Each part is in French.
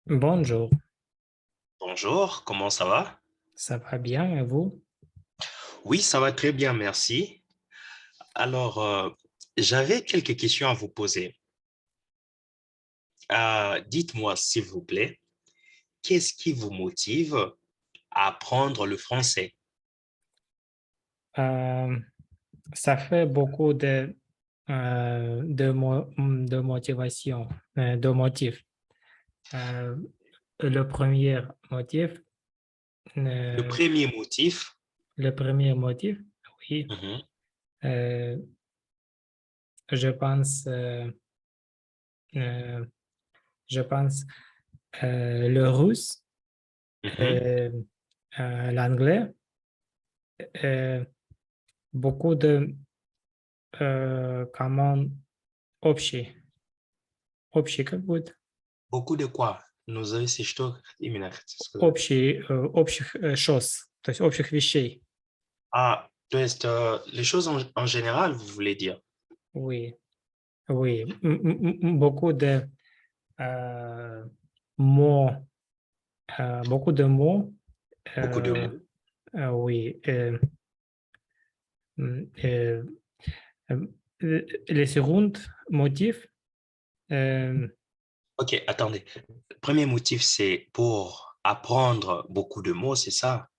Bonjour, Bonjour, comment ça va? ça va bien et vous? Oui, ça va très bien, merci. Alors, j'avais quelques questions à vous poser. Dites-moi, s'il vous plaît, qu'est-ce qui vous motive à apprendre le français? Euh, Ça fait beaucoup de motivation, de motifs. Euh, le premier motif, Le euh, premier motif, le premier motif, oui, mhm, euh, je pense, euh, je pense le russe, mhm, euh, l'anglais, euh, beaucoup de comment общий, общий как будет? beaucoup de quoi? Назови что именно хотите сказать? Общих шос, то есть общих вещей. Ah, les choses en général, vous voulez dire? Oui, oui. Beaucoup de euh, mots, beaucoup de mots. Beaucoup de euh, mots. oui. Mm, euh, le second motif, euh, Ok, attendez. Le premier motif, c'est pour apprendre beaucoup de mots, c'est ça?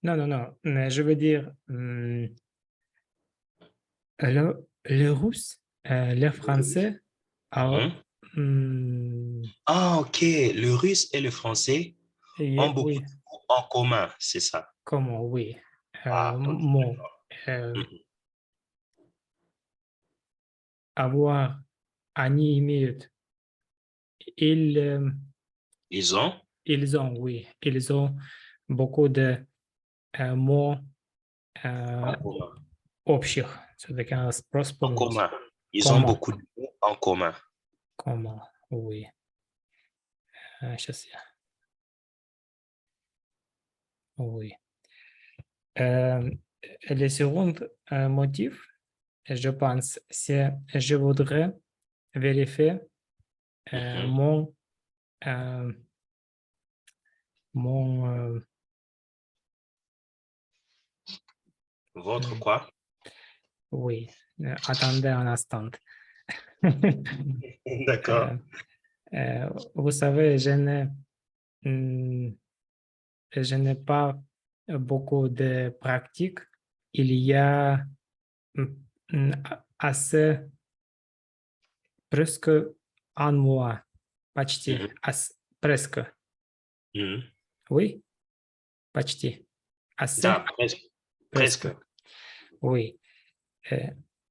non, non, non, mais je veux dire le russe, le français, ah, Mhm. hmm, Ah, ok. Le russe et le français ont beaucoup oui, de mots en commun, c'est ça. comment, oui, Ah, ok. mots. euh, Mhm. Avoir, они имеют, ils, Ils ont ils ont, oui, ils ont beaucoup de mots en euh, commun. общих, все-таки надо En вспомнить. commun. Ils ont Comment, beaucoup de mots en commun. comment, oui. Сейчас я, oui. Euh, le second motif, je pense, c'est je voudrais vérifier Mhm. euh, mon Votre quoi? oui, attendez un instant. D'accord. Euh, Vous savez, hum, je n'ai pas beaucoup de pratique. Il y a assez, presque un mois, почти, Mhm. presque, Mhm. oui, почти, assez, Ah, presque. presque, Presque. oui. Euh,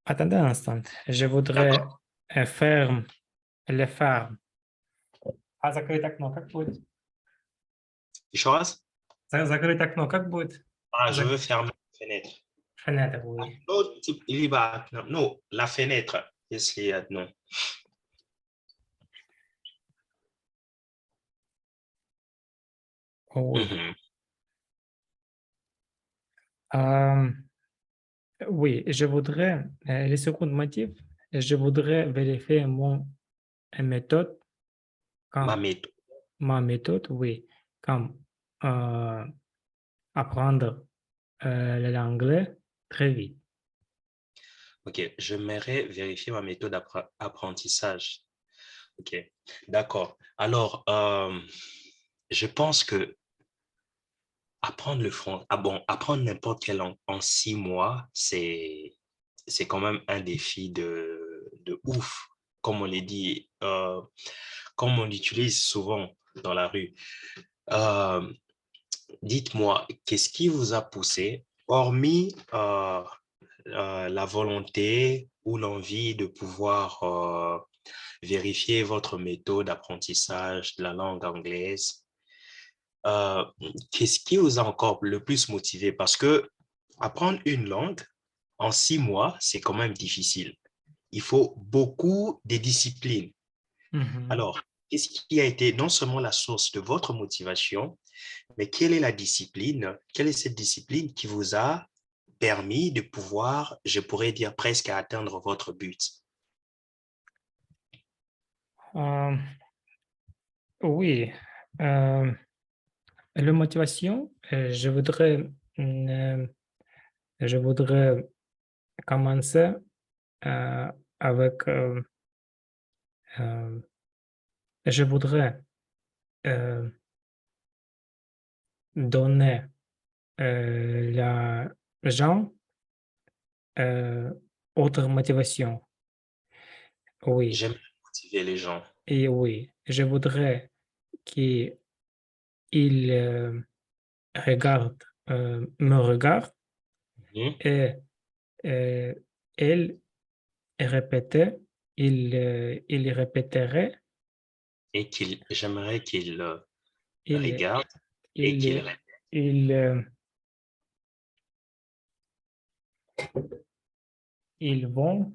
Attendez un instant, je voudrais D'accord. faire le faire. А закрыть окно как будет? Quelque chose? Закрыть окно как будет? Ah, je Зак- veux fermer la fenêtre. Фenêtre, oui. Non, il y va. Non, non, la fenêtre. Qu'est-ce qu'il y a? Non. Oui. Mhm. Euh, oui, je voudrais, le second motif, je voudrais vérifier mon méthode, Ma comme méthode. ma méthode, oui, comme euh, apprendre l'anglais très vite. Ok, j'aimerais vérifier ma méthode d'apprentissage. Ok, d'accord. Alors, je pense que apprendre le français, ah bon, apprendre n'importe quelle langue en 6 mois, c'est quand même un défi de ouf, comme on les dit, comme on l'utilise souvent dans la rue. Euh, Dites-moi, qu'est-ce qui vous a poussé, hormis la volonté ou l'envie de pouvoir vérifier votre méthode d'apprentissage de la langue anglaise? Euh, Qu'est-ce qui vous a encore le plus motivé? Parce que apprendre une langue en 6 mois, c'est quand même difficile. Il faut beaucoup de discipline. Mhm. Alors, qu'est-ce qui a été non seulement la source de votre motivation, mais quelle est la discipline? Quelle est cette discipline qui vous a permis de pouvoir, je pourrais dire presque, atteindre votre but? Euh, Oui, la motivation, euh, je voudrais commencer avec, euh, je voudrais euh, donner la gens euh, autre motivation. Oui, J'aime motiver les gens. et oui, je voudrais qu'ils regardent, me regardent Mhm. et euh, ils répétaient, ils répéteraient, J'aimerais qu'ils ils, regardent et qu'ils ils, répètent. ils, ils vont,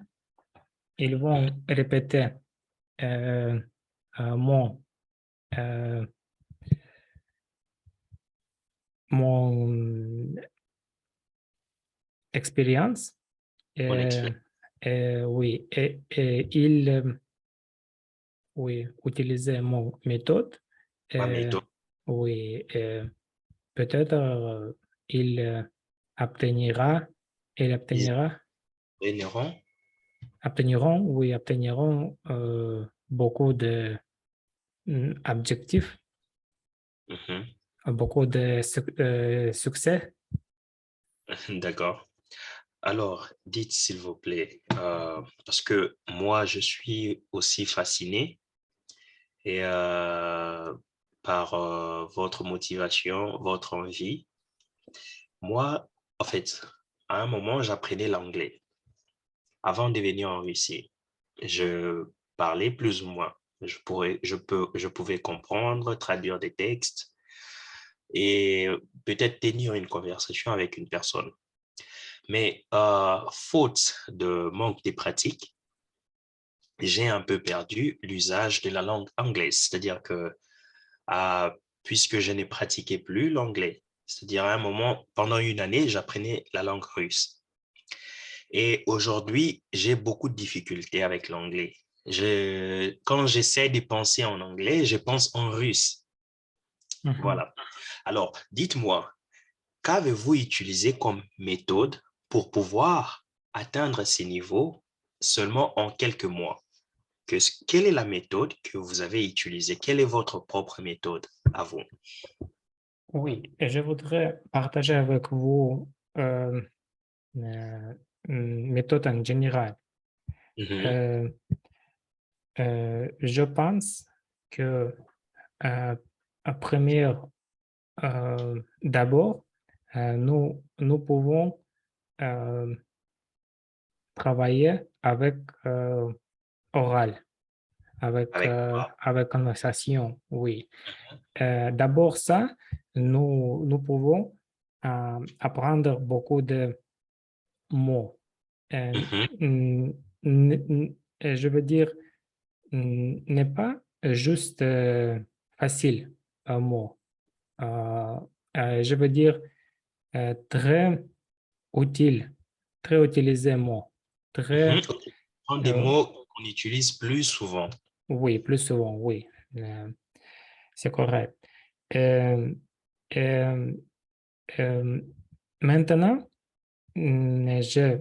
ils Mhm. vont répéter euh, mon, euh, mon expérience. Mon Euh, expérience, oui, et ils oui, utiliser mon méthode. ma Euh, méthode, oui, peut-être il obtiendra, il ils obtiendra, gagneront. obtiendront, oui, obtiendront beaucoup de objectifs, Mhm. beaucoup de succès. D'accord. Alors, dites s'il vous plaît, parce que moi, je suis aussi fasciné et, par votre motivation, votre envie. Moi, en fait, à un moment, j'apprenais l'anglais avant de venir en Russie. Je parlais plus ou moins. Je pouvais comprendre, traduire des textes et peut-être tenir une conversation avec une personne. Mais faute de manque de pratique, j'ai un peu perdu l'usage de la langue anglaise. C'est-à-dire que euh, puisque je n'ai pratiqué plus l'anglais, c'est-à-dire à un moment, pendant une année, j'apprenais la langue russe. Et aujourd'hui, j'ai beaucoup de difficultés avec l'anglais. Quand j'essaie de penser en anglais, je pense en russe. Mhm. Voilà. Alors, dites-moi, qu'avez-vous utilisé comme méthode pour pouvoir atteindre ces niveaux seulement en quelques mois? Quelle est la méthode que vous avez utilisée? Quelle est votre propre méthode à vous? Oui, et je voudrais partager avec vous une méthode en général. Mhm. Euh, je pense que à première, d'abord, nous pouvons euh, travailler avec oral, Avec avec conversation, oui. D'abord ça, nous pouvons apprendre beaucoup de mots. Euh, Mhm. n- je veux dire, n'est pas juste facile un mot. Euh, je veux dire, très utile, très utilisé mot. Mhm. Très, Ok. Prendre des euh, mots qu'on utilise plus souvent. oui, plus souvent, oui. C'est correct. Euh, euh, euh, maintenant, je,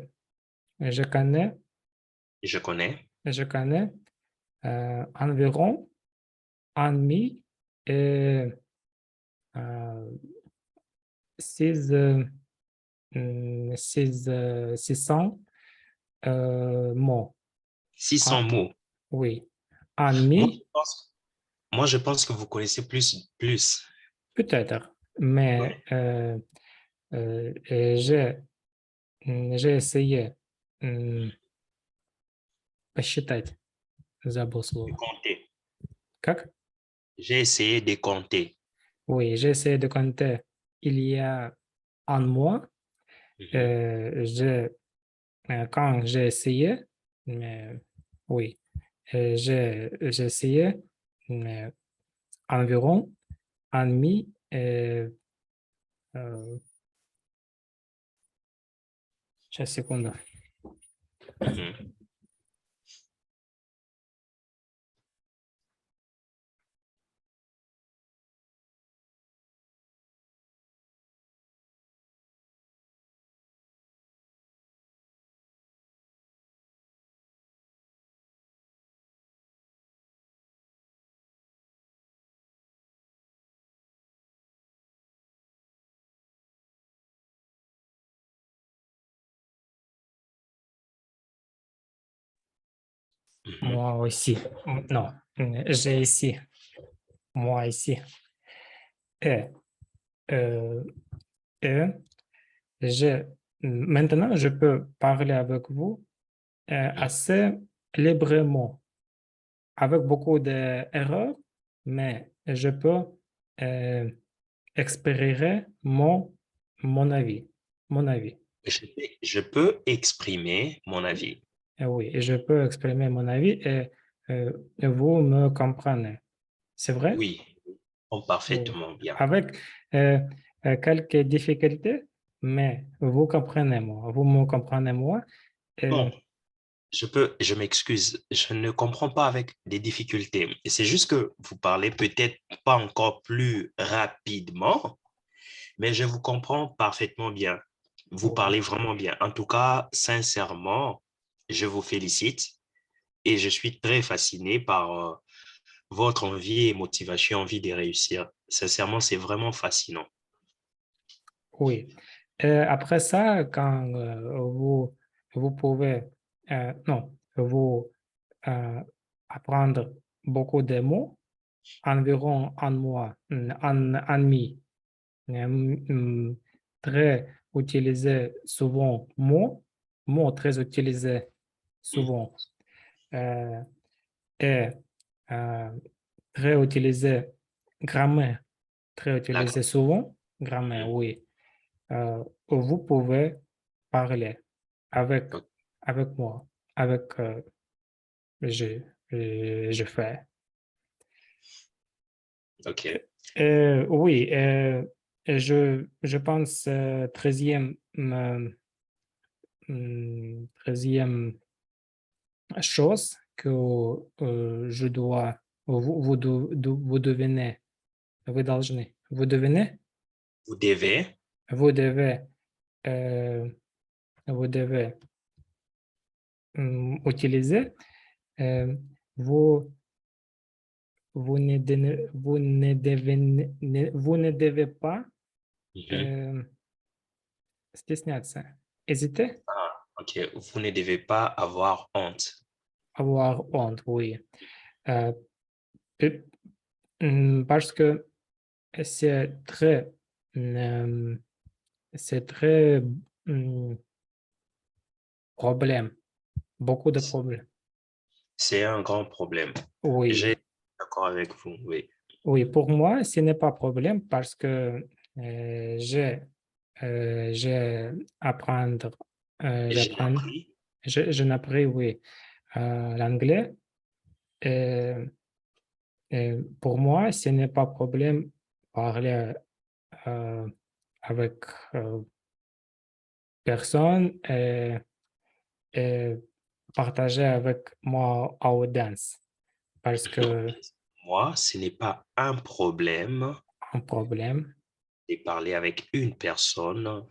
Je connais. je connais environ un demi et euh, six, 600 mots. 600 Ah, mots. oui, un Moi, demi, je pense, moi, je pense que vous connaissez plus. peut-être, mais Ouais. j'ai essayé посчитать, забыл De слово. compter. Как? J'ai essayé de compter. Oui, j'ai essayé de compter il y a un mois. Mhm. Quand j'ai essayé, mais oui, j'ai essayé mais environ un demi. Euh, Сейчас, секунду. Mhm. Mhm. Moi aussi. Non, j'ai ici. Moi ici. Et, euh, et je, maintenant, je peux parler avec vous Mhm. assez librement, avec beaucoup d'erreurs, mais je peux euh, exprimer mon avis. Mon avis. Je peux exprimer mon avis. Oui, et je peux exprimer mon avis et vous me comprenez. C'est vrai? Oui, oh, Oui. parfaitement bien. Avec euh, quelques difficultés, mais vous comprenez moi, vous me comprenez moi. Euh, Bon, je m'excuse, je ne comprends pas avec des difficultés. Et c'est juste que vous parlez peut-être pas encore plus rapidement, mais je vous comprends parfaitement bien. Vous oui, parlez vraiment bien. En tout cas, sincèrement, je vous félicite et je suis très fasciné par votre envie et motivation, envie de réussir. Sincèrement, c'est vraiment fascinant. oui. Après ça, quand vous pouvez, non, vous apprendre beaucoup de mots, environ un mois, un demi, très utilisé souvent mots très utilisés Mhm. souvent euh, et euh, très utilisé grammaire, très utilisé D'accord. souvent grammaire, Mhm. oui. Vous pouvez parler avec, Ok. avec moi, avec je, je fais. Ok. Oui, je pense 13e chose que je dois, vous devenez, vous devenez, Vous devez, vous devez, euh, vous devez utiliser, euh, vous, vous ne devez pas mhm. euh, стесняться, hésiter, Ah, ok. Vous ne devez pas avoir honte. avoir honte, oui. Euh, pe- Parce que c'est très, euh, c'est très problème, beaucoup de problèmes. C'est un grand problème. Oui, J'ai d'accord avec vous, oui. oui, pour moi, ce n'est pas problème parce que j'ai apprendre, J'ai appris. je n'apprends, oui, l'anglais. Et, et pour moi, ce n'est pas problème parler euh, avec personne et partager avec moi audience parce que Moi, ce n'est pas un problème un problème, de parler avec une personne.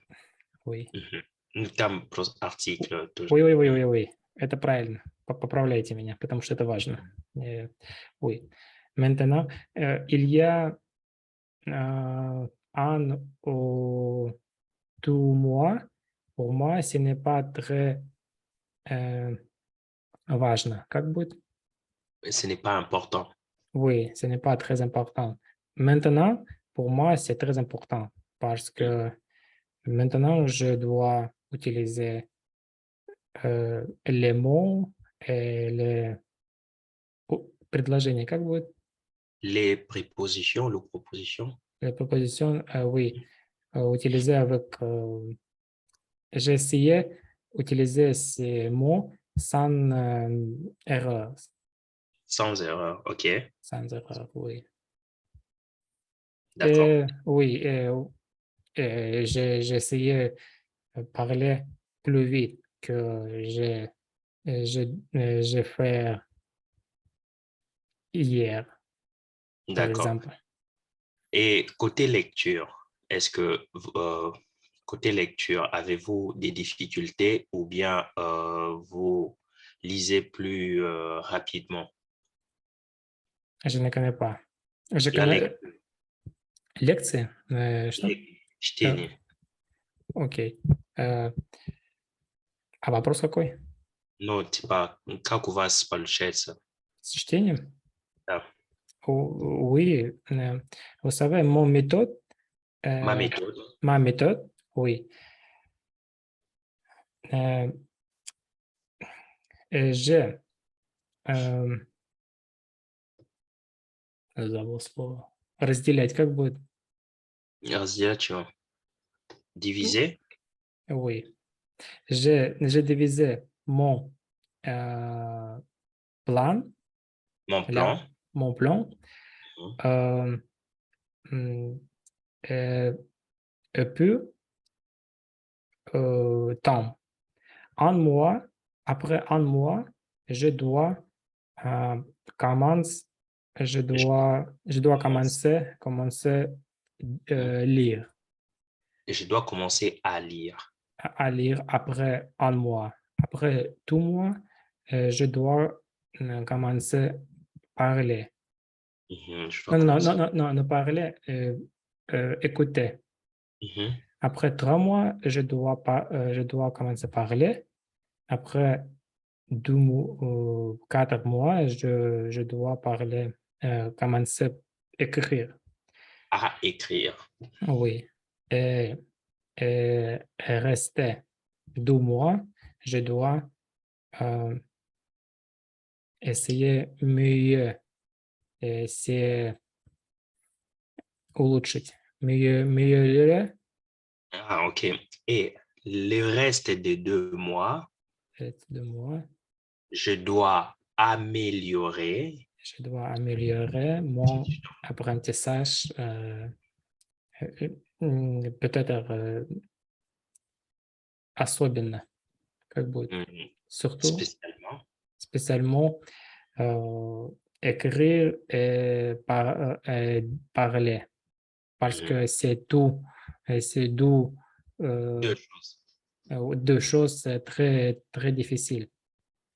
oui. Там просто артикль тоже. Ой, ой, ой, ой, ой, это правильно. Поправляйте меня, потому что это важно. Oui. Maintenant, il y a un ou 2 mois. Pour moi, ce n'est pas très важно. Как будет? Ce n'est pas important. Oui, ce n'est pas très important. Maintenant, pour moi, c'est très important parce que maintenant, je dois utiliser les mots et les предложения. Как будет? Les prépositions, les propositions, Les propositions, oui, utiliser avec. J'ai essayé d'utiliser ces mots sans erreur. sans erreur. OK, Sans erreur, oui. d'accord. Oui, j'ai essayé de parler plus vite que j'ai fait hier, par D'accord. exemple. Et côté lecture, est-ce que côté lecture, avez-vous des difficultés ou bien vous lisez plus rapidement? Je ne connais pas. Je La connais лекции. Что? чтение. Окей. Э, А вопрос какой? Ну, типа, как у вас получается? С чтением? Да. Oui, vous savez, mon méthode, Ma euh, méthode. ma méthode, oui. Euh, j'ai э, забыл слово. Разделять как будет? Разделять чего? Ну, Diviser? oui. J'ai divisé mon euh, plan, Mon là, plan? mon plan, Mhm. euh, hum, euh, et puis temps. Un mois, après un mois, je dois euh, commencer, Je dois je dois commencer. commencer Mhm. lire, Je dois commencer à lire. à lire après un mois. Après 2 mois, je dois commencer parler. Mhm. Je dois Non, non, non, commencer. non, non, ne parler, écouter. Mhm. Après 3 mois, je dois commencer à parler. Après 4 mois, je dois parler, commencer à écrire. À écrire. Oui. Et, et rester 2 mois, je dois euh, essayer mieux, essayer улучшить, mieux, mieux Ah, ok. Et le reste des 2 mois, 2 mois, je dois améliorer. je dois améliorer mon apprentissage, peut-être особенно, как будет, Mhm. surtout, Spécialement. spécialement écrire et parler, parce Mhm. que c'est Deux euh, choses. 2 choses très, très difficiles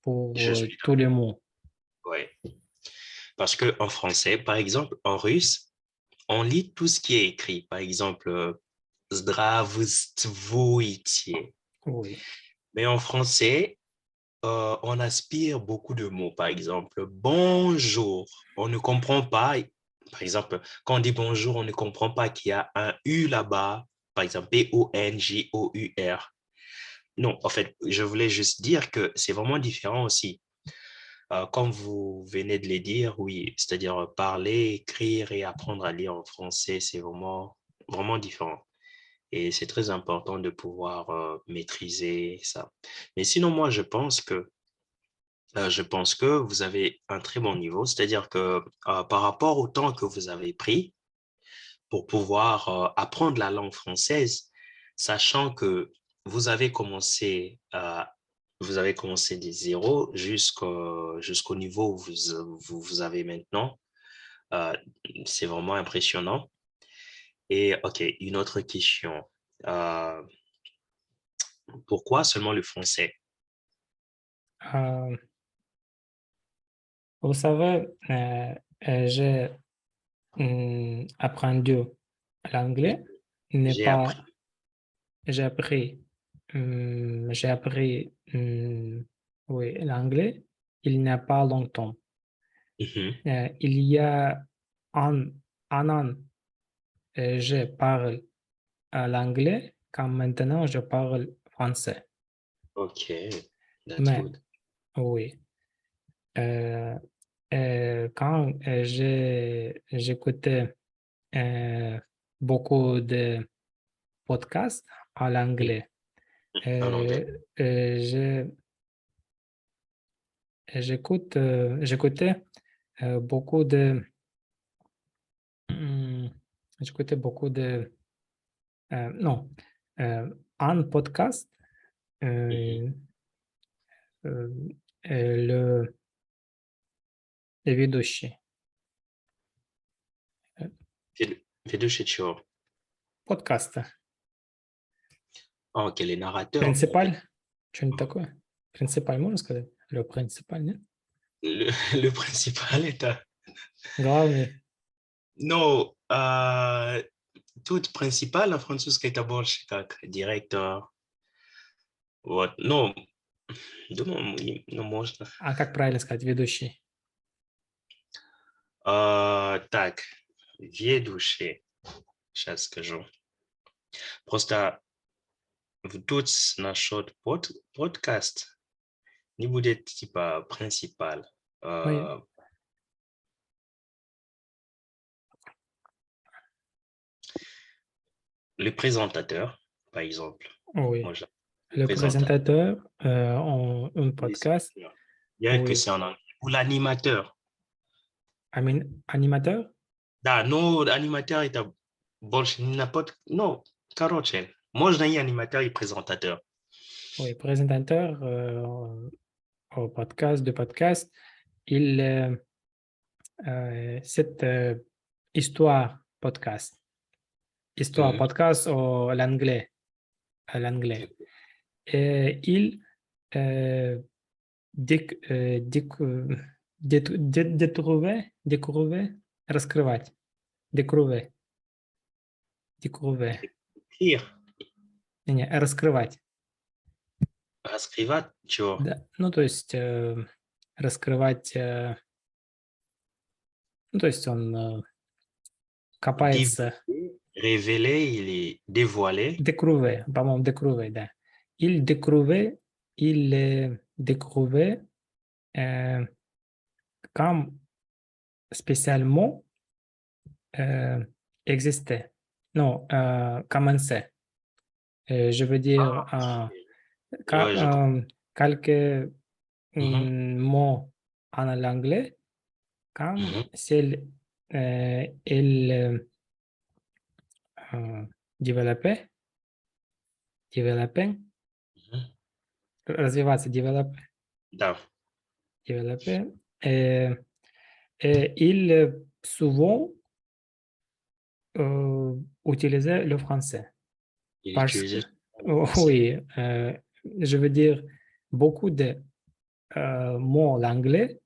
Je pour suis tous les d'accord. mots. Ouais. Parce que en français, par exemple, en russe, on lit tout ce qui est écrit. Par exemple, Zdravствуйте. Oui, Mais en français, on aspire beaucoup de mots. Par exemple, bonjour. On ne comprend pas. Par exemple, quand on dit bonjour, on ne comprend pas qu'il y a un U là-bas. Par exemple, Bonjour. Non, en fait, je voulais juste dire que c'est vraiment différent aussi. Comme vous venez de le dire, oui, c'est-à-dire parler, écrire et apprendre à lire en français, c'est vraiment, vraiment différent. Et c'est très important de pouvoir maîtriser ça. Mais sinon, moi, je pense que vous avez un très bon niveau, c'est-à-dire que par rapport au temps que vous avez pris pour pouvoir apprendre la langue française, sachant que vous avez commencé, vous avez commencé des zéros jusqu'au niveau où vous avez maintenant, euh, c'est vraiment impressionnant. Et OK, une autre question. Euh, Pourquoi seulement le français? Euh, vous savez, j'ai appris l'anglais, n'est J'ai appris. pas, j'ai appris, oui, l'anglais, il n'y a pas longtemps. Mhm. Il y a un, un an, je parle l'anglais, quand maintenant je parle français. OK, that's Mais good. oui, euh, quand j'écoutais euh, beaucoup de podcasts en Mhm. anglais, En euh, anglais. je- j'écoutais beaucoup hum, j'écoutais beaucoup non, un podcast, Mhm. euh, euh, le ведущий, Ведущий. подкаста, Ah, OK, les narrateurs. принципаль, что-нибудь такое. Принципаль, можно сказать? Le принципаль, нет? Le, le principal est un... Главный. Non, tout principal en français, c'est d'abord directeur. Вот. Non, Думаю, ну, можно. А как правильно сказать ведущий? Так, ведущий. Сейчас скажу. Просто тут насчет подкаст не будет типа принципал. Oui, Le présentateur, par exemple. oui. Moi, j'appelle le Le présentateur. présentateur en un podcast, Bien que oui. c'est en anglais. Ou l'animateur. Animateur, Да, но animateur это больше n'importe... Non, короче, можно и animateur, и présentateur. oui. Présentateur au podcast, de podcast, il, cette histoire podcast. Histoire Mhm. podcast en l'anglais, à l'anglais. Et il euh, découvrir, раскрывать, découvrir, découvrir, Écrire, не, раскрывать. раскрывать, чего? Да, ну, то есть раскрывать, ну, то есть он копается, Révéler, или dévoiler. découvrir, по-моему, découvrir, да. Il découvrait euh, comme spécialement existait. Non, commencer. Je veux dire, Ouais, je comprends. quelques Mhm, mots en anglais, comme mhm, s'il il développait, développing, mhm. развиваться, Да. développer, et, et il souvent utilisait le français. Il Parce que, utilisait le oh, français. oui, je veux dire, beaucoup de mots en anglais,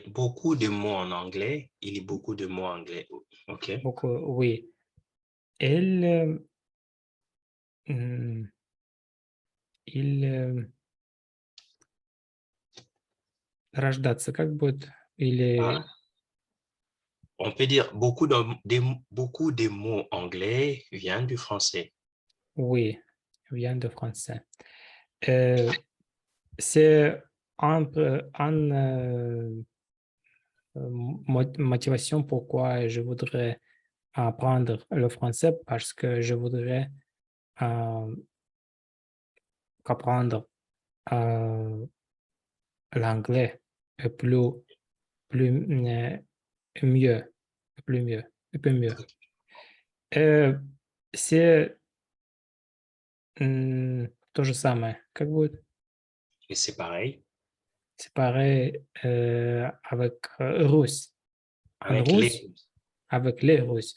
Beaucoup de mots en anglais. Il y a beaucoup de mots anglais. OK. beaucoup, oui. Il, hum, il рождаться, как будет, Ah, или, on peut dire beaucoup de mots anglais viennent du français. oui, vient de français. Euh, c'est motivation pourquoi je voudrais apprendre le français parce que je voudrais euh, apprendre euh, l'anglais plus, plus mieux, plus mieux, un peu mieux. Euh, c'est то же самое, как будет. Et c'est pareil C'est pareil avec russe. En avec russe, les avec les Russes.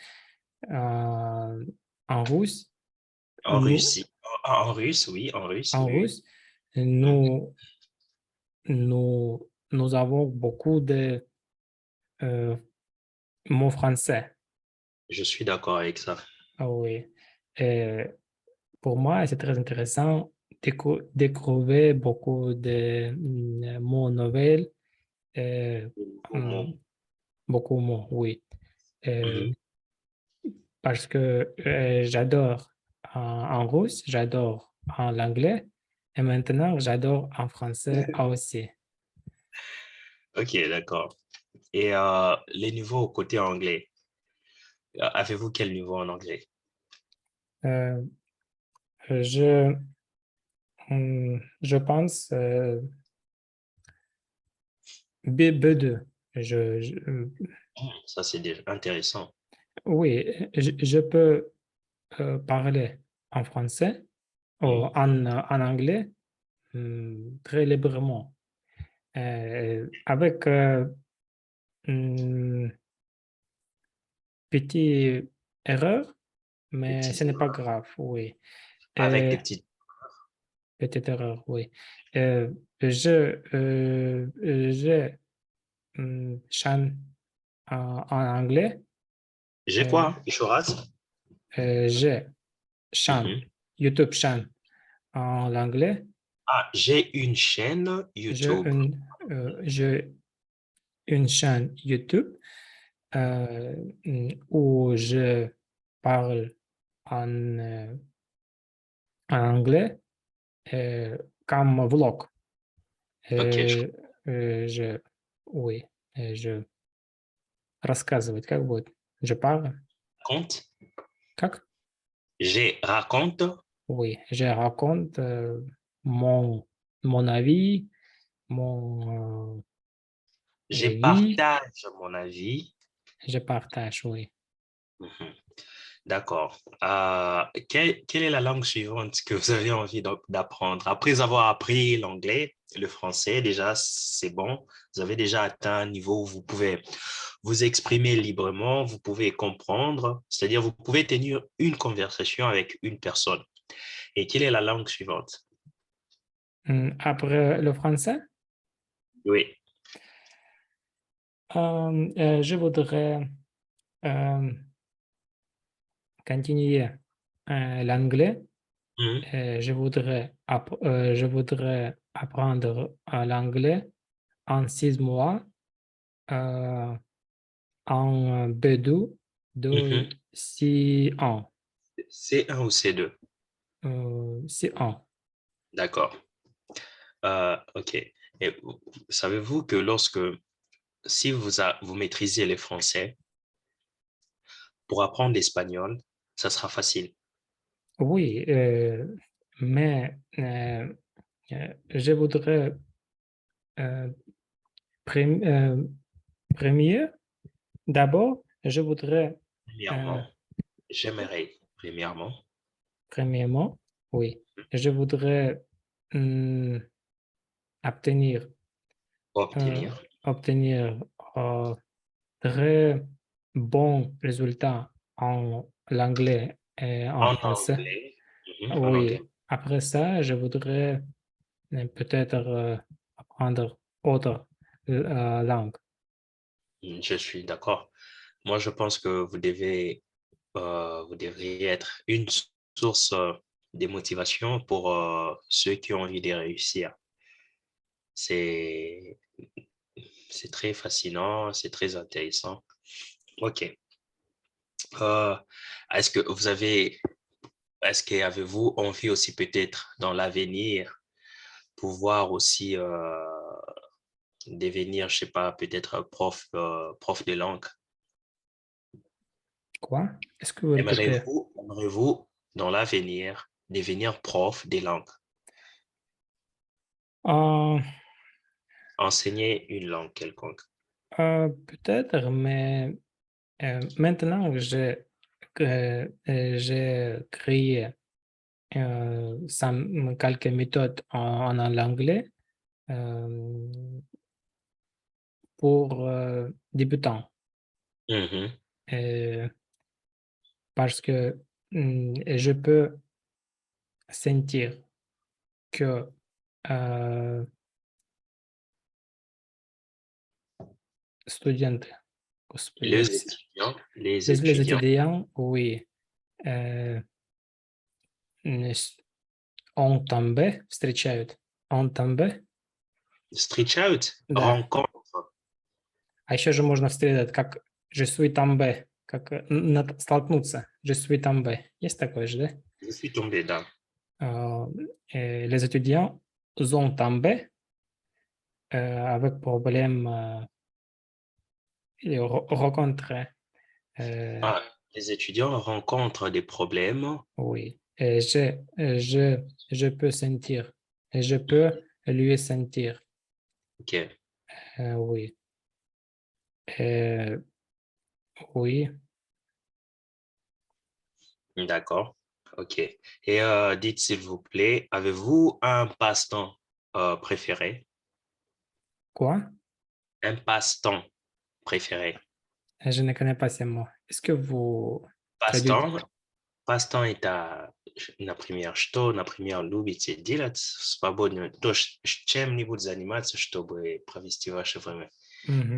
Euh, en russe, en nous, Russie. En russe, oui, en russe, en oui. russe, Mhm. nous avons beaucoup de euh, mots français. Je suis d'accord avec ça. Ah oui. Et pour moi, c'est très intéressant de découvrir beaucoup de mots nouvelles, euh, Nouveaux mots. hum, beaucoup de mots, oui. Euh, Mhm. parce que j'adore en russe, j'adore en anglais, et maintenant j'adore en français aussi. OK, d'accord. Et les niveaux côté anglais, avez-vous quel niveau en anglais? Euh, je, je pense B2. Ça, c'est déjà intéressant. Oui, je peux parler en français ou Mhm. en anglais très librement. Avec une petite erreur, Des mais ce petites n'est pas erreurs. grave, oui. Avec Euh, des petites... petite erreur, oui. Je, je chante en anglais. J'ai Euh, quoi? Choras? je chante, Mhm. YouTube chante en anglais. Ah, j'ai une chaîne J'ai YouTube. j'ai une chaîne YouTube euh, où je parle en, en anglais comme vlog. Ok, je Euh, je, oui, je рассказывать, как будет? Je parle, raconte. как? J'ai raconte. Oui, je raconte mon, mon avis, mon J'ai vie, partage mon avis. je partage, oui. Mhm. D'accord. Quelle est la langue suivante que vous avez envie d'apprendre? Après avoir appris l'anglais, le français, déjà, c'est bon. Vous avez déjà atteint un niveau où vous pouvez vous exprimer librement, vous pouvez comprendre, c'est-à-dire vous pouvez tenir une conversation avec une personne. Et quelle est la langue suivante? Après le français, Oui. je voudrais euh, continuer l'anglais. Mhm. Je voudrais apprendre l'anglais en 6 mois, euh, en B2 de Mhm. 6 ans. C1 ou C2? 6 ans. D'accord. OK. Et savez-vous que si vous maîtrisez les français, pour apprendre l'espagnol, ça sera facile. Oui, mais je voudrais euh, prém- euh, premier, d'abord, je voudrais euh, Premièrement, j'aimerais, premièrement, premièrement, oui, je voudrais hum, obtenir, euh, obtenir obtenir très bons résultats en l'anglais et en en français. anglais, en Oui, anglais. après ça, je voudrais peut-être apprendre autre langue. Je suis d'accord. Moi, je pense que vous devriez être une source de motivation pour ceux qui ont envie de réussir. C'est, c'est très fascinant, c'est très intéressant. OK. Euh, est-ce que vous avez, est-ce que avez-vous envie aussi peut-être dans l'avenir pouvoir aussi devenir, je sais pas, peut-être prof de langue? Quoi? Est-ce que vous répétez? Aimeriez-vous dans l'avenir devenir prof des langues, Euh, enseigner une langue quelconque? peut-être, mais maintenant que j'ai créé quelques méthodes en anglais euh, pour débutants. Mhm. Euh, Parce que je peux sentir que euh, студенты, господи, Les les étudiants, étudiants, oui, euh, он тамбе встречают, он тамбе, street out, да. rencontre. А еще же можно встретить как je suis тамбе, как столкнуться, je suis тамбе. Есть такое же, да? Je suis tombé dedans. Les étudiants ont tombé avec problème et rencontré. Euh, Ah, les étudiants rencontrent des problèmes. oui, et je peux sentir, et je peux lui sentir, OK, oui. Euh, oui, d'accord. OK. Et dites s'il vous plaît, avez-vous un passe-temps préféré? quoi? Un passe-temps préféré? Je ne connais pas ces mots. Est-ce que vous traduisez? Passe-temps, passe-temps это, например, что, например, любите делать в свободное, то, чем-нибудь заниматься, чтобы провести ваше время. Мгм.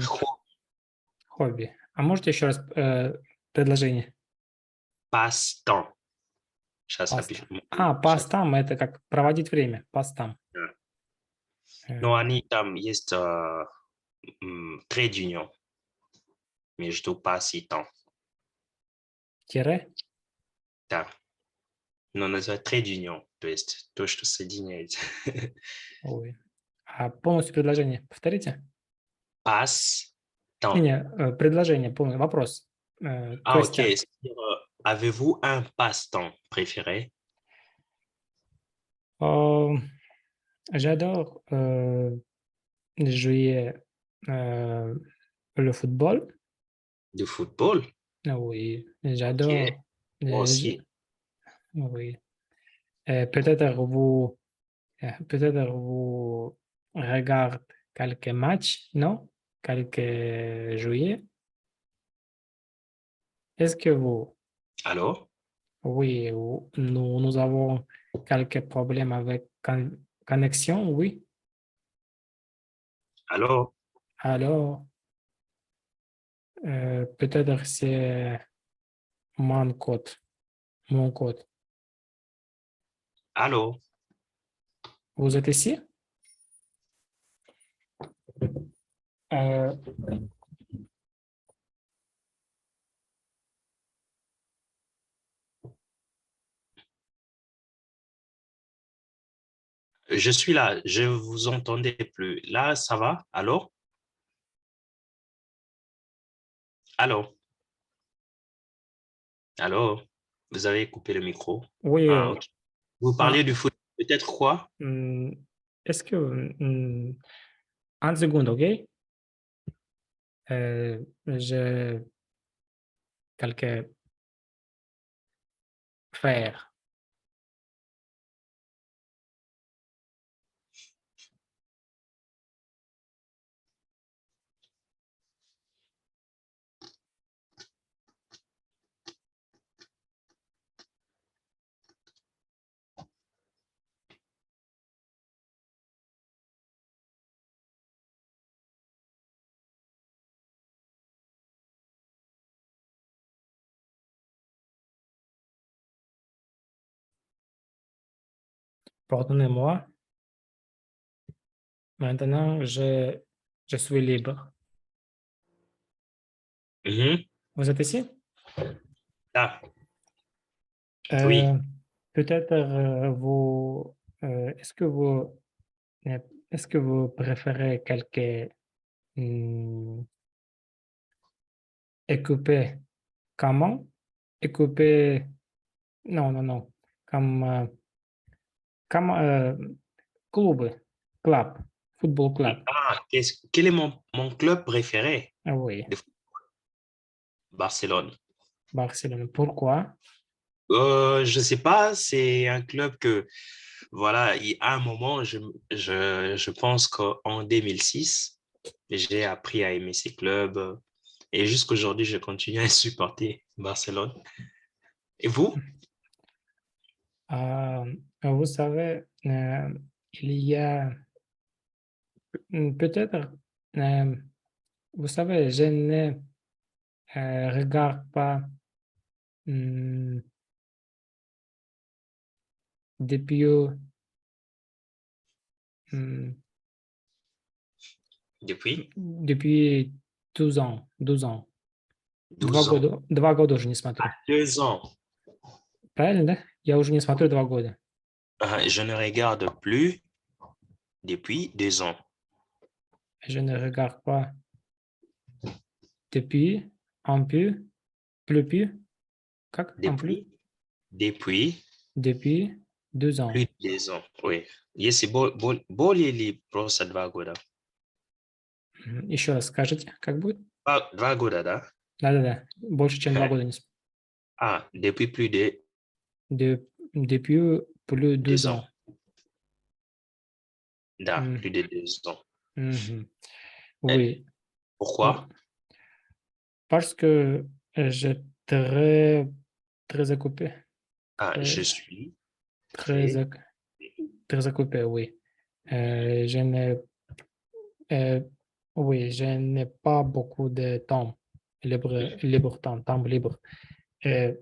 Хобби. А можете еще раз предложение? Passe-temps. Сейчас Паста. опишу. Пастам — это как проводить время. Пастам. Но они там есть trait d'union между пас и temps. Тире. Да. Но называют trait d'union, то есть то, что соединяет. Ой. А полностью предложение повторите? Passe, temps. Не, предложение, полный вопрос. Ah, ok. Question. C'est-à-dire, avez-vous un passe-temps préféré Euh, J'adore jouer le football. de football? Oui, Ok. j'adore. Moi aussi. Oui. Peut-être vous regardez quelques matchs, non? Quelques joueurs. Est-ce que vous... Alors? Oui, nous avons quelques problèmes avec connexion, oui. Alors? Alors, peut-être c'est mon code. Mon code. Alors? Vous êtes ici? Euh, Je suis là. Je vous entendais plus. Là, ça va? Alors? Alors? Alors? Vous avez coupé le micro? oui, Ah, ok. Vous parlez ah, du foot. Peut-être quoi? hum, est-ce que... un seconde, OK? J'ai quelques faire. Pardonnez-moi. Maintenant, je suis libre. Mhm. Vous êtes ici? Ah, Euh, oui. peut-être est-ce que euh, est-ce que vous préférez quelques hum, équipés comment? Équipés, non, non, non, comme, comme club, football club. Ah, quel est mon club préféré Ah oui, de Barcelone? Barcelone. Pourquoi? Je sais pas, c'est un club que, voilà, il y a un moment, je pense qu'en 2006, j'ai appris à aimer ces clubs et jusqu'aujourd'hui, je continue à supporter Barcelone. Et vous? Vous savez, il y a peut-être, euh, vous savez, je ne regarde pas hum, depuis, hum, Depuis depuis 12 ans, 12 ans. 12 ans. 2 года уже не смотрю. 2 ans. Правильно, да? Я уже не смотрю 2 года. Je ne regarde plus depuis 2 ans. Je ne regarde pas depuis un peu, plus, как un plus, Depuis depuis 2 ans. plus de 2 ans. Oui. Если более просто 2 года. Еще раз скажите, как будет? 2 года, да? Да-да-да, больше, чем 2 года не смотрю. Ah, depuis plus de Depuis plus de deux 2 ans. ans. Da, Mmh. plus de 2 ans. Mmh. Eh, Oui, pourquoi? parce que j'ai très occupé, Ah, je très, suis très, très... oc- très occupé, oui. Je n'ai, euh, oui, je n'ai pas beaucoup de temps libre, temps libre. Euh,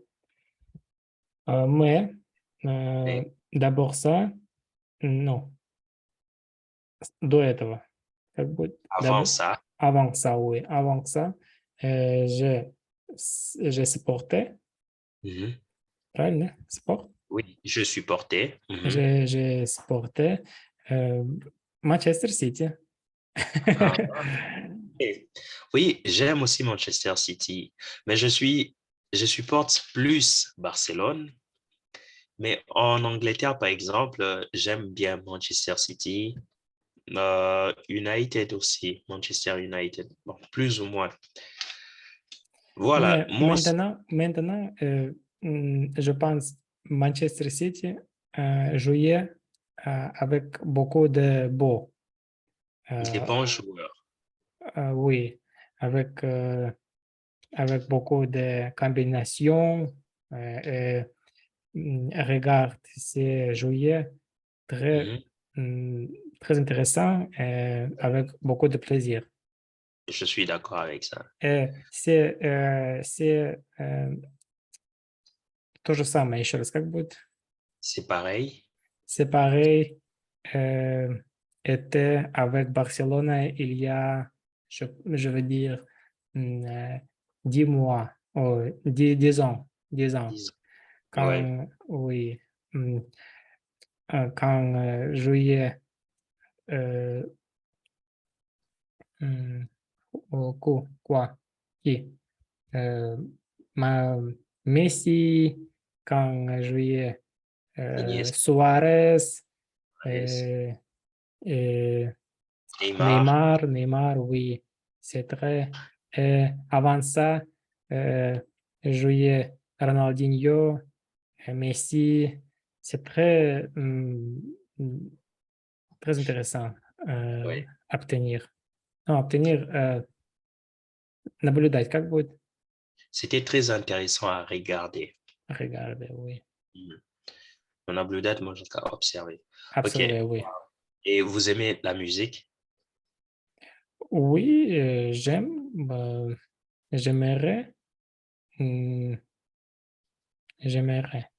mais Mais D'abord ça, non, до этого. Как бы avant ça, avant ça, oui, avant ça, j'ai j'ai supporté, mhm, правильно? Sport. oui, je supportais. Mhm. J'ai supporté euh, Manchester City. Ah, et- oui, j'aime aussi Manchester City, mais je supporte plus Barcelone. Mais en Angleterre, par exemple, j'aime bien Manchester City, United aussi, Manchester United, bon, plus ou moins. Voilà, Mais moi, maintenant je pense Manchester City jouait avec beaucoup de beaux. des Euh, bons joueurs. oui, avec, avec beaucoup de combinaisons. Et, regarde, c'est joué très, Mhm. mm, très intéressant et avec beaucoup de plaisir. Je suis d'accord avec ça. Et c'est то же самое, еще раз, как будет? C'est pareil. C'est pareil, euh, était avec Barcelone il y a, je veux dire, 10 mois, oh, 10 ans, 10 ans, Disons. Ouais, quand, oui, quand jouait euh, hum, quoi, qui? Euh, ma, Messi, quand jouait Iniesta, Suarez, Suarez, euh, et Neymar. Neymar, oui, c'est très. Avant ça, euh, jouait Ronaldinho, Messi. C'est très, très intéressant Ouais. obtenir. Non, obtenir, наблюдать, как будет? C'était très intéressant à regarder. Regarder, oui. Mhm. On a bleu date, moi, jusqu'à observer. OK. Observer, oui. Et vous aimez la musique? Oui, j'aime. J'aimerais. hum, J'aimerais,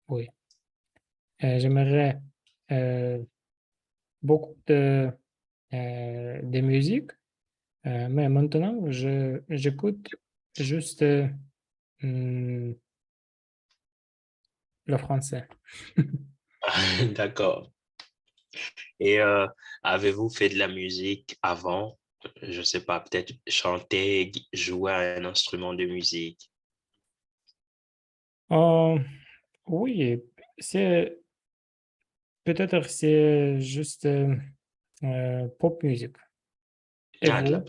oui. J'aimerais beaucoup de musique, mais maintenant, j'écoute juste hum, le français. D'accord. Et avez-vous fait de la musique avant? Je sais pas, peut-être chanter, jouer à un instrument de musique. Euh, oui, c'est peut-être c'est juste pop music. Et Ah, de la... vous?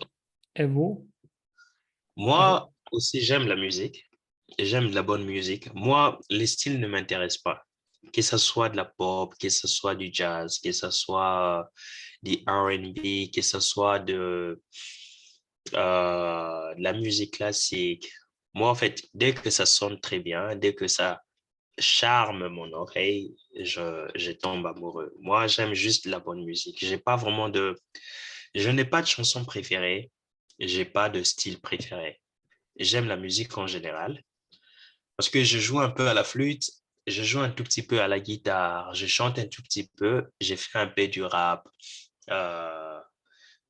Et vous? Euh, Moi aussi, j'aime la musique. J'aime de la bonne musique. Moi, les styles ne m'intéressent pas. Que ce soit de la pop, que ce soit du jazz, que ce soit du R&B, que ce soit de la musique classique. Moi, en fait, dès que ça sonne très bien, dès que ça charme mon oreille, je tombe amoureux. Moi, j'aime juste la bonne musique. Je n'ai pas de chanson préférée. J'ai pas de style préféré. J'aime la musique en général parce que je joue un peu à la flûte, je joue un tout petit peu à la guitare, je chante un tout petit peu, j'ai fait un peu du rap. Euh,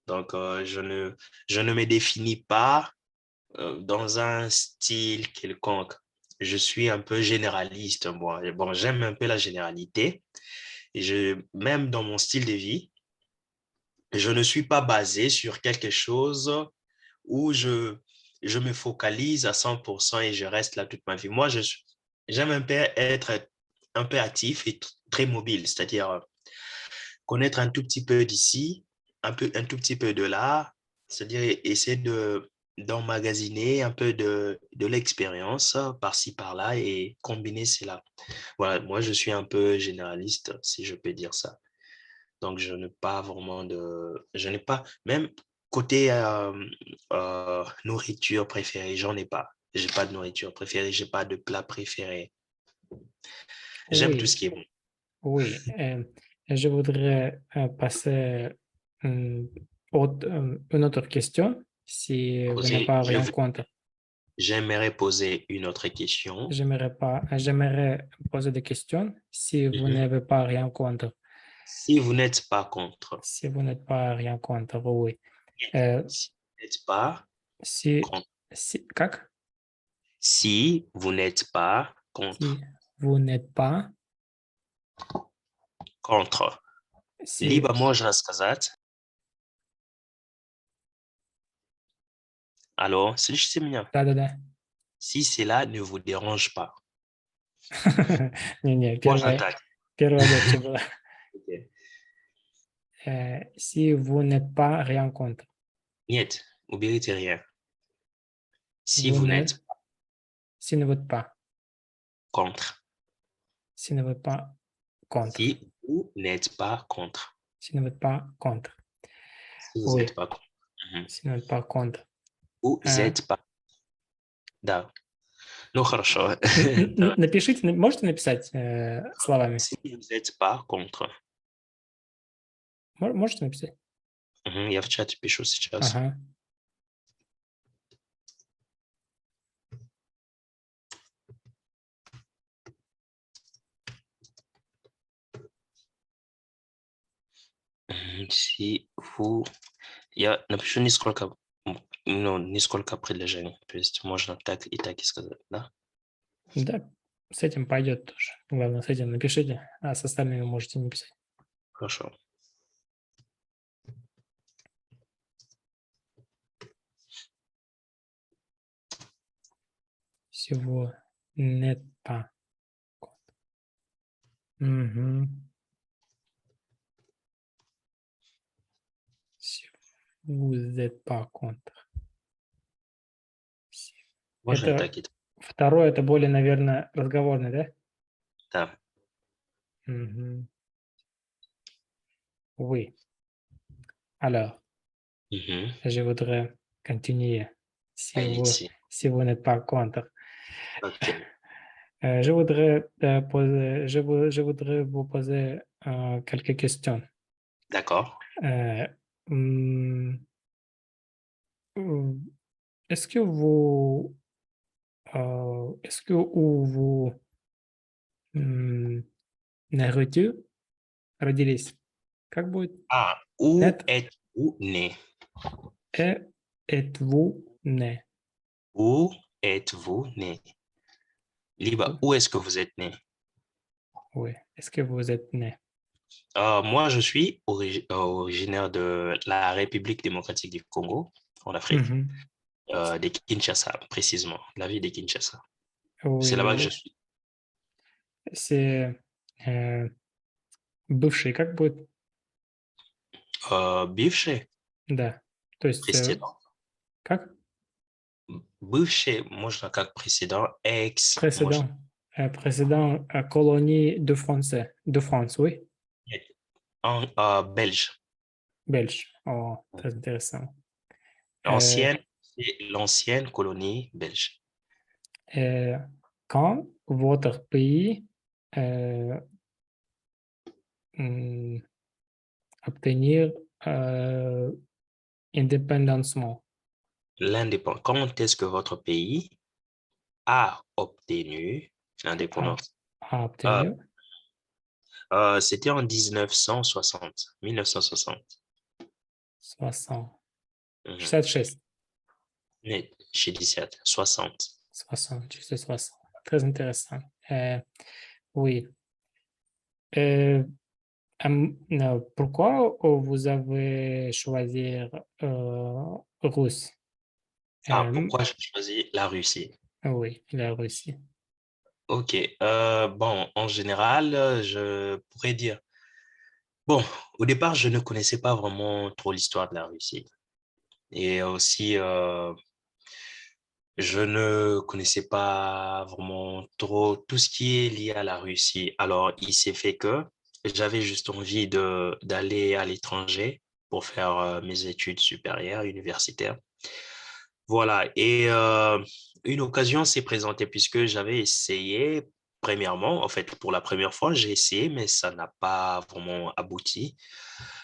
donc, je ne me définis pas dans un style quelconque. Je suis un peu généraliste, moi. Bon, j'aime un peu la généralité. Et même dans mon style de vie, je ne suis pas basé sur quelque chose où je me focalise à 100% et je reste là toute ma vie. Moi, j'aime un peu être un peu actif et très mobile, c'est-à-dire connaître un tout petit peu d'ici, un tout petit peu de là, c'est-à-dire essayer d'emmagasiner un peu de l'expérience par-ci, par-là et combiner cela. Voilà, moi, je suis un peu généraliste, si je peux dire ça. Donc, je n'ai pas, même côté nourriture préférée, j'en ai pas. J'ai pas de nourriture préférée, j'ai pas de plat préféré. J'aime tout ce oui, qui est bon. oui. Je voudrais passer hum, une autre question, si vous n'avez Posez- pas je rien vous, contre. J'aimerais poser une autre question. J'aimerais poser des questions si vous Mhm. n'avez pas rien contre. Si vous n'êtes pas contre. Si vous n'êtes pas rien contre, oui. Euh, Si vous n'êtes pas si, contre. как? Si vous n'êtes pas Si contre. vous n'êtes pas, Contre. si, Либо можно сказать, алло, слышите меня? да-да-да. Si cela ne vous dérange pas. Не-не, Можно так. первая легче была. Окей. Si vous n'êtes pas rien contre. Нет, уберите rien. Si Vous vous n'êtes, n'êtes si ne vote pas. contre. Si ne vote pas contre. Si vous n'êtes pas contre. Si ne vote pas contre. Si vous Oui, n'êtes pas contre. Мгм. si ne vote pas contre. Vous n'êtes pas. Да. Ну, хорошо. Да. Напишите, можете написать словами? Si vous n'êtes pas contre. Можете написать? Мгм, я в чате пишу сейчас. Ага. Si vous... Я напишу несколько, ну, несколько предложений. То есть можно так и сказать, да? Да, с этим пойдет тоже. Главное, с этим напишите, а с остальными можете не писать. Хорошо. Всего нет pas. Мгм. Si vous n'êtes pas contre. Можно и Это так, и так. второе, это более, наверное, разговорный, да? Да. Мгм. Oui. Alors, Мгм. je voudrais continuer. Allez-y. Si vous n'êtes pas contre. Ok. Je voudrais vous poser quelques questions. D'accord. Euh, hum, hum, est-ce que vous, est-ce que vous наруто родились? Как будет? Ah, où Нет, êtes-vous né? êtes-vous né? Où êtes-vous né? Liba, où est-ce que vous êtes né? Oui. Est-ce que vous êtes né? Moi, je suis originaire de la République démocratique du Congo, en Afrique, Мгм. de Kinshasa, précisément, la ville de Kinshasa. C'est Oui, là-bas que je oui. suis. C'est э, бывший, как будет? Бывший Да. То есть, précédent. как? Бывший, можно как précédent, ex, можно. Précédent. Précédent colonie de France, oui. En, belge. Belge. Oh, très intéressant. Euh, L'ancienne, c'est l'ancienne colonie belge. euh, quand votre pays euh, hum, obtenir indépendamment, Quand est-ce que votre pays a obtenu a, l'indépendance? a Euh, obtenir C'était en 1960, 1960. 60, Mhm. 66, Mais chez 17, 60. 60, juste 60. Très intéressant. Oui. Euh, pourquoi vous avez choisi russe? Ah, Euh, pourquoi j'ai choisi la Russie? oui, la Russie. Ok, bon, en général, je pourrais dire, bon, au départ, je ne connaissais pas vraiment trop l'histoire de la Russie. Et aussi, je ne connaissais pas vraiment trop tout ce qui est lié à la Russie. Alors, il s'est fait que j'avais juste envie d'aller à l'étranger pour faire mes études supérieures, universitaires. Voilà. Et une occasion s'est présentée puisque j'avais essayé, premièrement, en fait, pour la première fois, j'ai essayé, mais ça n'a pas vraiment abouti.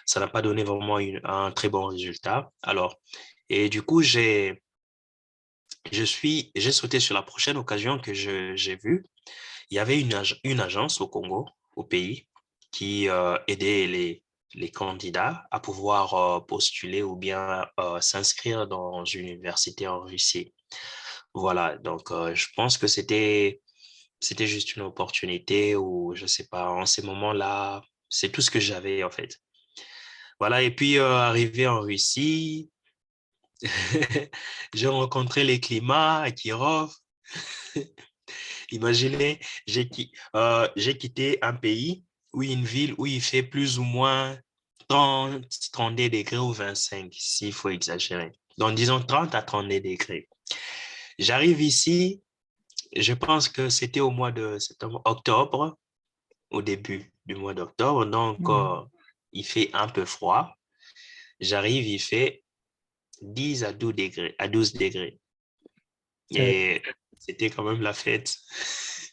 Ça n'a pas donné vraiment un très bon résultat. Alors, et du coup, j'ai sauté sur la prochaine occasion que j'ai vue. Il y avait une agence au Congo, au pays, qui aidait les candidats à pouvoir postuler ou bien s'inscrire dans une université en Russie. Voilà, donc je pense que c'était juste une opportunité ou je sais pas, en ces moments-là, c'est tout ce que j'avais en fait. Voilà, et puis arrivé en Russie, j'ai rencontré les climats à Kirov. Imaginez, j'ai quitté un pays ou une ville où il fait plus ou moins 30 degrés ou 25, s'il faut exagérer. Donc, disons 30 à 32 degrés. J'arrive ici, je pense que c'était au mois de septembre, octobre, au début du mois d'octobre. Donc, Mhm. il fait un peu froid. J'arrive, il fait 10 à 12 degrés, à 12 degrés. C'est- Et c'était quand même la fête,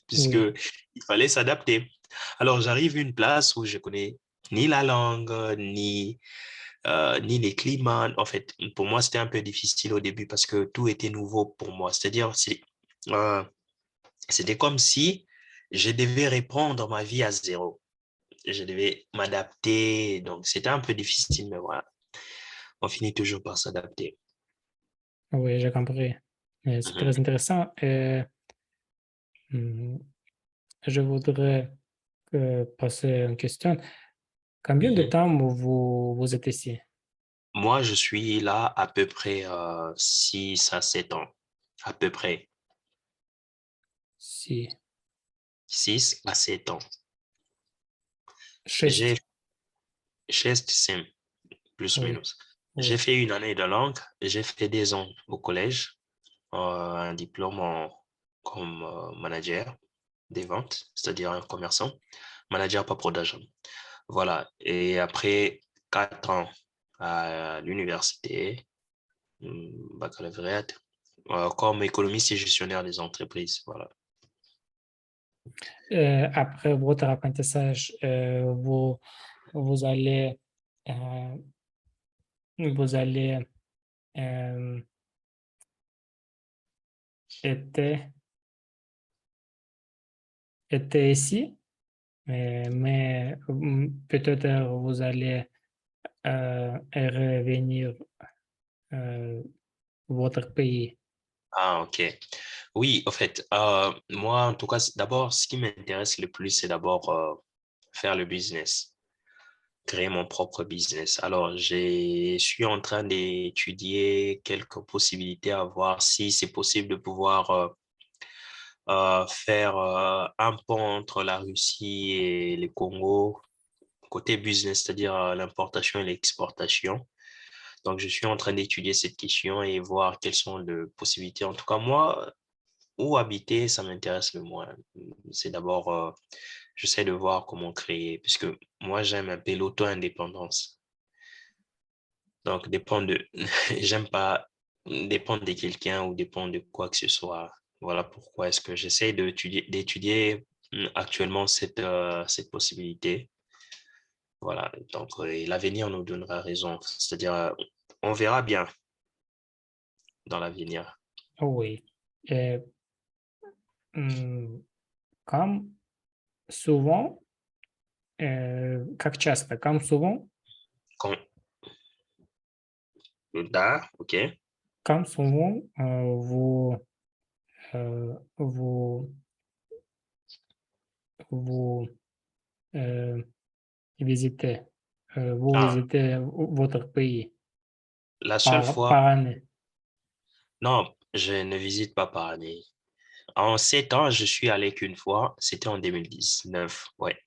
puisque oui, il fallait s'adapter. Alors, j'arrive à une place où je connais ni la langue, ni les climats. En fait, pour moi, c'était un peu difficile au début parce que tout était nouveau pour moi. C'est-à-dire, euh, c'était comme si je devais reprendre ma vie à zéro. Je devais m'adapter. Donc, c'était un peu difficile, mais voilà, on finit toujours par s'adapter. oui, j'ai compris. C'est Mhm, très intéressant. Hmm, je voudrais passer une question. Combien de mhm. temps vous êtes ici? Moi, je suis là à peu près 6 à 7 ans. À peu près Si, 6 à 7 ans. J'ai шесть. 6, plus ou Oui, minus. J'ai oui. fait une année de langue. J'ai fait 2 ans au collège, un diplôme comme manager des ventes, c'est-à-dire un commerçant, manager pas pro d'agent. Voilà. Et après 4 ans à l'université, baccalauréat, comme économiste et gestionnaire des entreprises. Voilà. Après votre apprentissage, vous allez, euh, vous allez euh, être, être ici, mais peut-être vous allez revenir votre pays. Ah, ok. Oui, en fait, moi, en tout cas, d'abord, ce qui m'intéresse le plus, c'est d'abord faire le business, créer mon propre business. Alors, je suis en train d'étudier quelques possibilités à voir si c'est possible de pouvoir faire un pont entre la Russie et le Congo, côté business, c'est-à-dire l'importation et l'exportation. Donc, je suis en train d'étudier cette question et voir quelles sont les possibilités. En tout cas, moi, où habiter, ça m'intéresse le moins. C'est d'abord, j'essaie de voir comment créer, puisque moi, j'aime un peu l'auto-indépendance. Donc, j'aime pas dépendre de quelqu'un ou dépendre de quoi que ce soit. Voilà pourquoi est-ce que j'essaie d'étudier actuellement cette possibilité. Voilà. Donc, et l'avenir nous donnera raison. C'est-à-dire, on verra bien dans l'avenir. Oui. Euh, comme souvent, как часто, comme souvent, Quand, là, OK. comme souvent vous, vous visitez, vous Ah, visitez votre pays la seule fois, par année. non, je ne visite pas par année. En 7 ans, je suis allé qu'une fois. C'était en 2019. Ouais.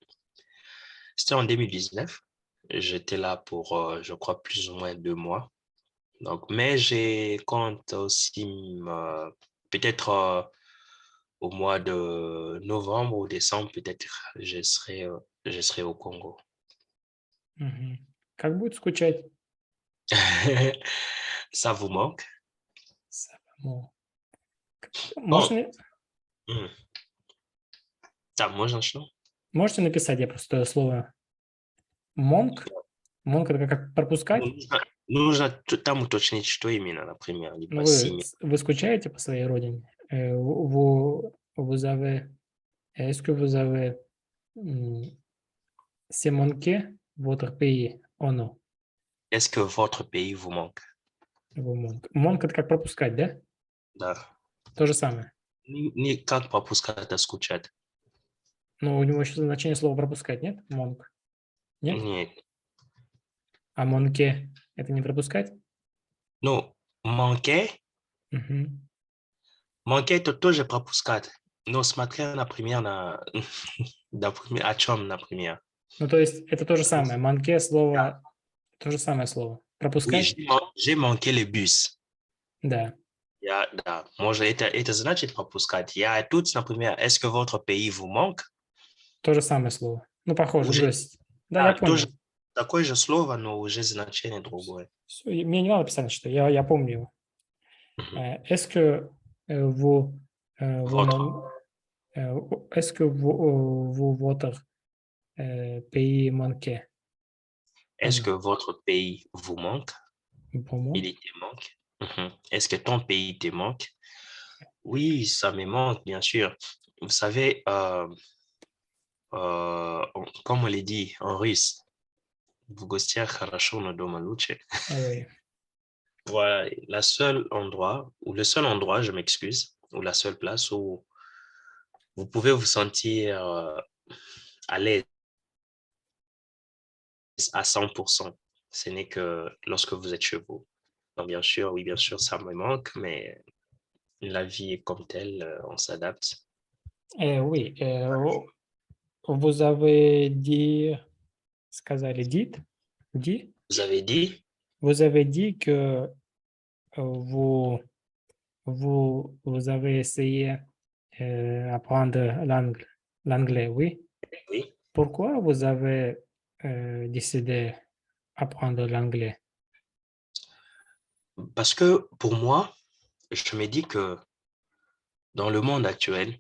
C'était en 2019. J'étais là pour, je crois, plus ou moins 2 mois. Donc, mais j'ai compte aussi peut-être au mois de novembre ou décembre, peut-être je serai au Congo. Мгм. Как будет скучать? Ça vous manque? Самому. Bon, Можно, hmm. Так, можно что? можете написать, я просто слово монк. Монк это как Ну, пропускать. Нужно там уточнить, что именно, например, Ну, либо семя. вы скучаете по своей родине? Vous avez, est-ce que vous avez c'est manqué votre pays? Oh non, Est-ce que votre pays vous manque? vous manque. Manque это как пропускать, да? Да. То же самое. Как пропускать скучать? Но у него еще значение слова пропускать, нет? Монк. Нет? Нет. А монке это не пропускать? Ну, manquer, Мгм. manquer это тоже пропускать. Но смотря, например, например, о чем, например. Ну, то есть это то же самое. Манке Да. слово, то же самое слово. Oui, Пропускать? j'ai manqué le bus. Да, Да. Может, это значит пропускать. Я тут, например, est-ce que votre pays vous manque? то же самое слово. Ну, похоже. Ну, Уже, то есть, да, я да, тоже понял. такое же слово, но уже значение другое. Всё, и мне не надо писать, что я помню его. Мгм. Est-ce que vous, vous Votre, est-ce que vous votre pays manquait? Oh est-ce non, que votre pays vous manque? pour moi. Il te manque. Mhm. Est-ce que ton pays te manque? Oui, ça me manque, bien sûr. Vous savez, comme on l'a dit en russe, в гостях хорошо, но дома лучше. Ah oui. Voilà, la seule endroit, ou le seul endroit, je m'excuse, ou la seule place où vous pouvez vous sentir à l'aise à 100%. Ce n'est que lorsque vous êtes chez vous. Donc, bien sûr, oui, bien sûr, ça me manque, mais la vie est comme telle, on s'adapte. Oui, vous avez dit, сказали dit, Vous avez dit, vous avez dit que vous, vous avez essayé apprendre l'anglais, oui. oui, Pourquoi vous avez décidé apprendre l'anglais? parce que pour moi, je me dis que dans le monde actuel,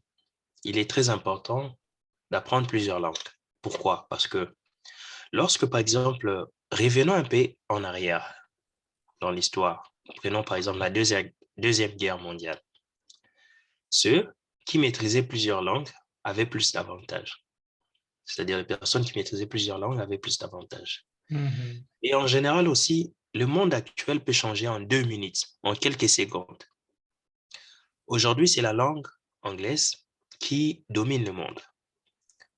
il est très important d'apprendre plusieurs langues. Pourquoi? Parce que lorsque, par exemple, revenons un peu en arrière dans l'histoire, prenons par exemple la Deuxième Guerre mondiale. Ceux qui maîtrisaient plusieurs langues avaient plus d'avantages. C'est-à-dire les personnes qui maîtrisaient plusieurs langues avaient plus d'avantages. Mhm. Et en général aussi, le monde actuel peut changer en 2 minutes, en quelques secondes. Aujourd'hui, c'est la langue anglaise qui domine le monde.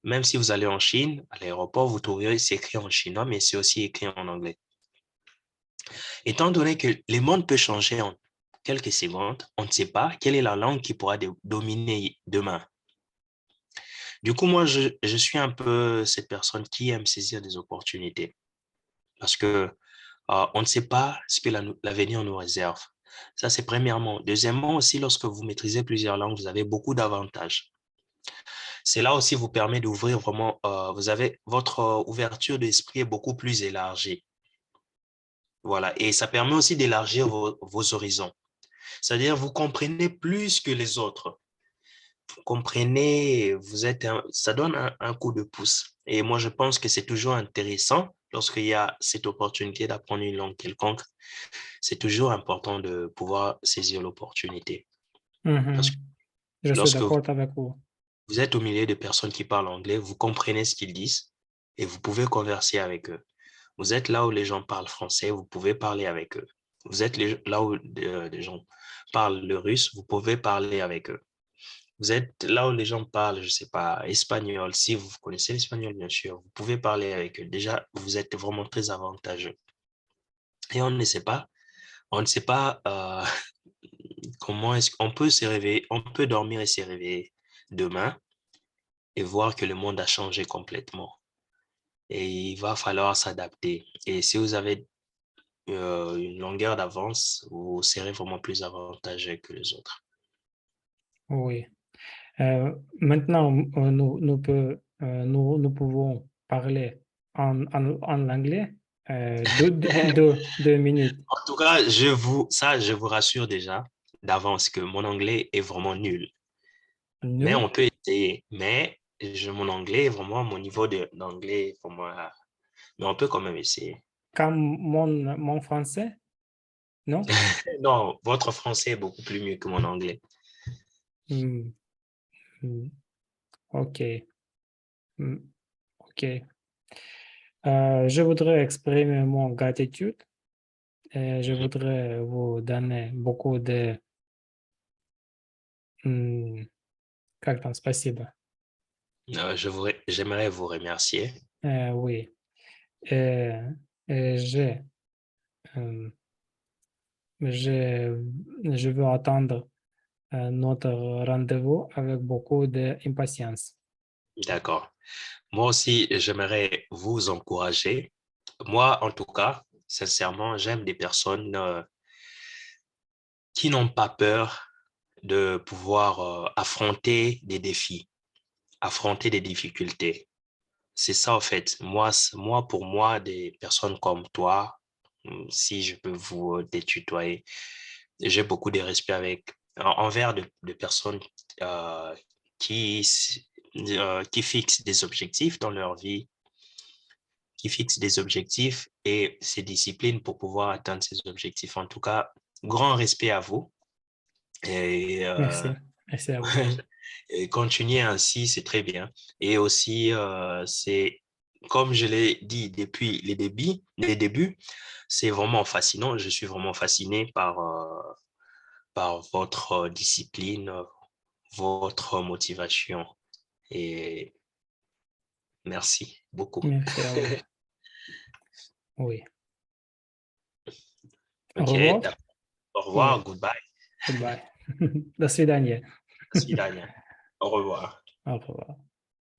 Même si vous allez en Chine, à l'aéroport, vous trouverez c'est écrit en chinois, mais c'est aussi écrit en anglais. Étant donné que le monde peut changer en quelques secondes, on ne sait pas quelle est la langue qui pourra dominer demain. Du coup, moi, je suis un peu cette personne qui aime saisir des opportunités parce que on ne sait pas ce que l'avenir nous réserve. Ça, c'est premièrement. Deuxièmement, aussi, lorsque vous maîtrisez plusieurs langues, vous avez beaucoup d'avantages. Cela aussi vous permet d'ouvrir vraiment, vous avez votre ouverture d'esprit est beaucoup plus élargie. Voilà. Et ça permet aussi d'élargir vos horizons. C'est-à-dire, vous comprenez plus que les autres. Vous comprenez, ça donne un coup de pouce. Et moi, je pense que c'est toujours intéressant lorsqu'il y a cette opportunité d'apprendre une langue quelconque. C'est toujours important de pouvoir saisir l'opportunité. Parce que Mhm. Je suis lorsque d'accord avec vous. vous êtes au milieu de personnes qui parlent anglais, vous comprenez ce qu'ils disent et vous pouvez converser avec eux. Vous êtes là où les gens parlent français, vous pouvez parler avec eux. Vous êtes là où les gens parlent le russe, vous pouvez parler avec eux. Vous êtes là où les gens parlent, je ne sais pas, espagnol. Si vous connaissez l'espagnol, bien sûr, vous pouvez parler avec eux. Déjà, vous êtes vraiment très avantageux. Et on ne sait pas comment est-ce qu'on peut se réveiller, on peut dormir et se réveiller demain et voir que le monde a changé complètement. Et il va falloir s'adapter. Et si vous avez une longueur d'avance, vous serez vraiment plus avantageux que les autres. Oui. Maintenant, nous pouvons parler en anglais 2 minutes. En tout cas, je vous rassure déjà d'avance que mon anglais est vraiment nul. Mais Nul. on peut essayer. Mon anglais est vraiment, mon niveau d'anglais est vraiment, mais on peut quand même essayer. comme mon français, non? Non, votre français est beaucoup plus mieux que mon anglais. Hmm, hmm, OK. Hmm, OK. Je voudrais exprimer mon gratitude et je Mhm. voudrais vous donner beaucoup de м, как там, спасибо. J'aimerais vous remercier. Oui. Et, et euh, je, je veux attendre notre rendez-vous avec beaucoup d'impatience. D'accord. Moi aussi, j'aimerais vous encourager. Moi, en tout cas, sincèrement, j'aime des personnes qui n'ont pas peur de pouvoir affronter des défis, affronter des difficultés. C'est ça, en fait. Moi, pour moi, des personnes comme toi, si je peux vous détutoyer, j'ai beaucoup de respect envers de personnes euh, qui, qui fixent des objectifs dans leur vie, qui fixent des objectifs et se disciplinent pour pouvoir atteindre ces objectifs. En tout cas, grand respect à vous et, Merci. Merci à vous. et continuer ainsi, c'est très bien. Et aussi, c'est comme je l'ai dit depuis les débuts, c'est vraiment fascinant. Je suis vraiment fasciné par votre discipline, votre motivation. Et merci beaucoup. Merci à vous. Oui. Au OK, revoir. au Oui. revoir, goodbye, Goodbye. До свидания. до свидания, au revoir. Au revoir.